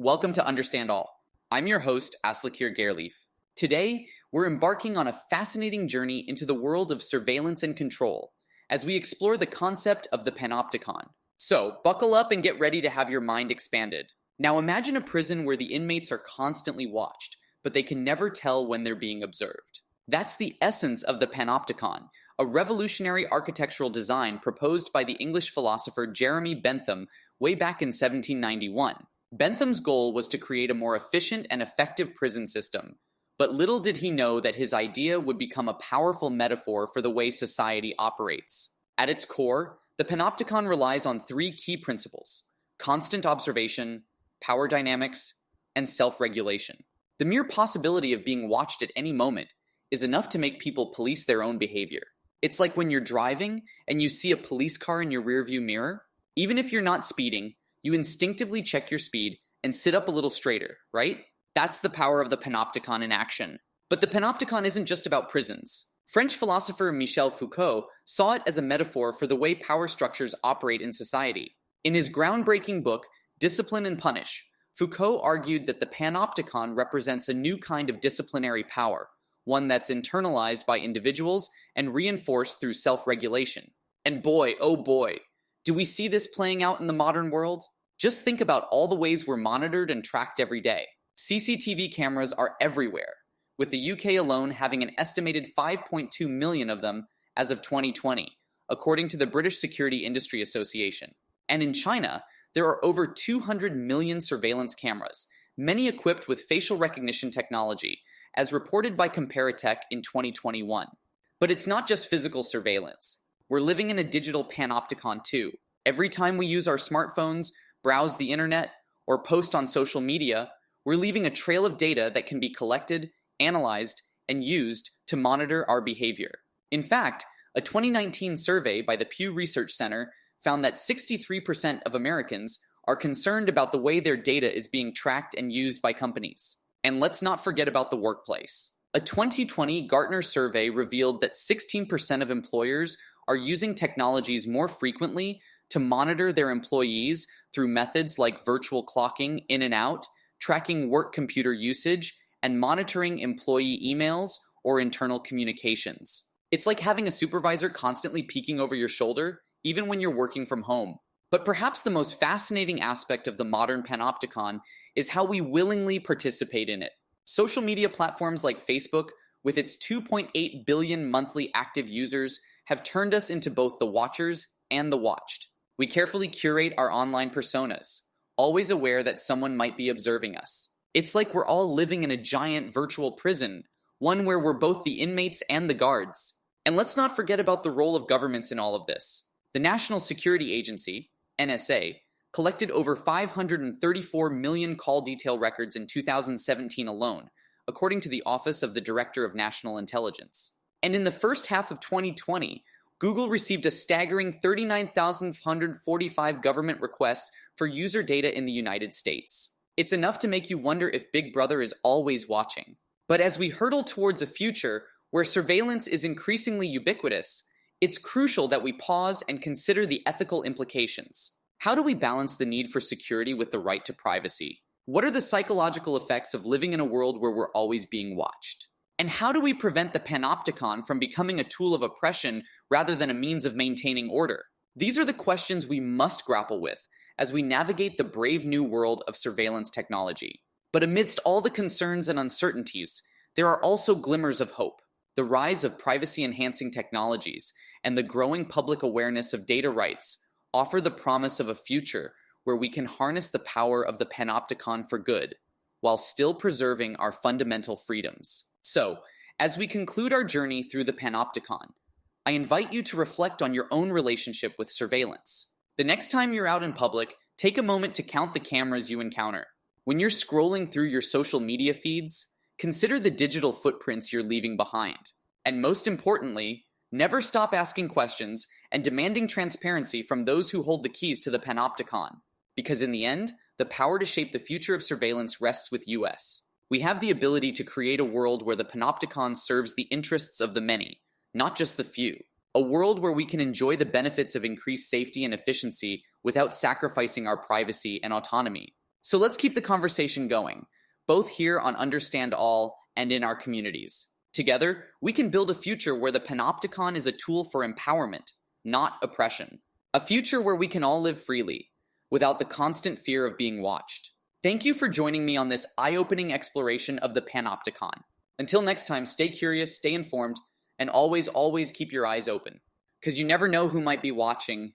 Welcome to Understand All. I'm your host, Aslakir Gareleaf. Today, we're embarking on a fascinating journey into the world of surveillance and control as we explore the concept of the Panopticon. So, buckle up and get ready to have your mind expanded. Now imagine a prison where the inmates are constantly watched, but they can never tell when they're being observed. That's the essence of the Panopticon, a revolutionary architectural design proposed by the English philosopher Jeremy Bentham way back in 1791. Bentham's goal was to create a more efficient and effective prison system, but little did he know that his idea would become a powerful metaphor for the way society operates. At its core, the Panopticon relies on three key principles: constant observation, power dynamics, and self-regulation. The mere possibility of being watched at any moment is enough to make people police their own behavior. It's like when you're driving and you see a police car in your rearview mirror. Even if you're not speeding, you instinctively check your speed and sit up a little straighter, right? That's the power of the Panopticon in action. But the Panopticon isn't just about prisons. French philosopher Michel Foucault saw it as a metaphor for the way power structures operate in society. In his groundbreaking book, Discipline and Punish, Foucault argued that the Panopticon represents a new kind of disciplinary power, one that's internalized by individuals and reinforced through self-regulation. And boy, oh boy, do we see this playing out in the modern world? Just think about all the ways we're monitored and tracked every day. CCTV cameras are everywhere, with the UK alone having an estimated 5.2 million of them as of 2020, according to the British Security Industry Association. And in China, there are over 200 million surveillance cameras, many equipped with facial recognition technology, as reported by Comparitech in 2021. But it's not just physical surveillance. We're living in a digital panopticon too. Every time we use our smartphones, browse the internet, or post on social media, we're leaving a trail of data that can be collected, analyzed, and used to monitor our behavior. In fact, a 2019 survey by the Pew Research Center found that 63% of Americans are concerned about the way their data is being tracked and used by companies. And let's not forget about the workplace. A 2020 Gartner survey revealed that 16% of employers are using technologies more frequently to monitor their employees through methods like virtual clocking in and out, tracking work computer usage, and monitoring employee emails or internal communications. It's like having a supervisor constantly peeking over your shoulder, even when you're working from home. But perhaps the most fascinating aspect of the modern Panopticon is how we willingly participate in it. Social media platforms like Facebook, with its 2.8 billion monthly active users, have turned us into both the watchers and the watched. We carefully curate our online personas, always aware that someone might be observing us. It's like we're all living in a giant virtual prison, one where we're both the inmates and the guards. And let's not forget about the role of governments in all of this. The National Security Agency, NSA, collected over 534 million call detail records in 2017 alone, according to the Office of the Director of National Intelligence. And in the first half of 2020, Google received a staggering 39,145 government requests for user data in the United States. It's enough to make you wonder if Big Brother is always watching. But as we hurtle towards a future where surveillance is increasingly ubiquitous, it's crucial that we pause and consider the ethical implications. How do we balance the need for security with the right to privacy? What are the psychological effects of living in a world where we're always being watched? And how do we prevent the Panopticon from becoming a tool of oppression rather than a means of maintaining order? These are the questions we must grapple with as we navigate the brave new world of surveillance technology. But amidst all the concerns and uncertainties, there are also glimmers of hope. The rise of privacy-enhancing technologies and the growing public awareness of data rights offer the promise of a future where we can harness the power of the Panopticon for good, while still preserving our fundamental freedoms. So, as we conclude our journey through the Panopticon, I invite you to reflect on your own relationship with surveillance. The next time you're out in public, take a moment to count the cameras you encounter. When you're scrolling through your social media feeds, consider the digital footprints you're leaving behind. And most importantly, never stop asking questions and demanding transparency from those who hold the keys to the Panopticon. Because in the end, the power to shape the future of surveillance rests with us. We have the ability to create a world where the Panopticon serves the interests of the many, not just the few. A world where we can enjoy the benefits of increased safety and efficiency without sacrificing our privacy and autonomy. So let's keep the conversation going, both here on Understand All and in our communities. Together, we can build a future where the Panopticon is a tool for empowerment, not oppression. A future where we can all live freely, without the constant fear of being watched. Thank you for joining me on this eye-opening exploration of the Panopticon. Until next time, stay curious, stay informed, and always keep your eyes open. Because you never know who might be watching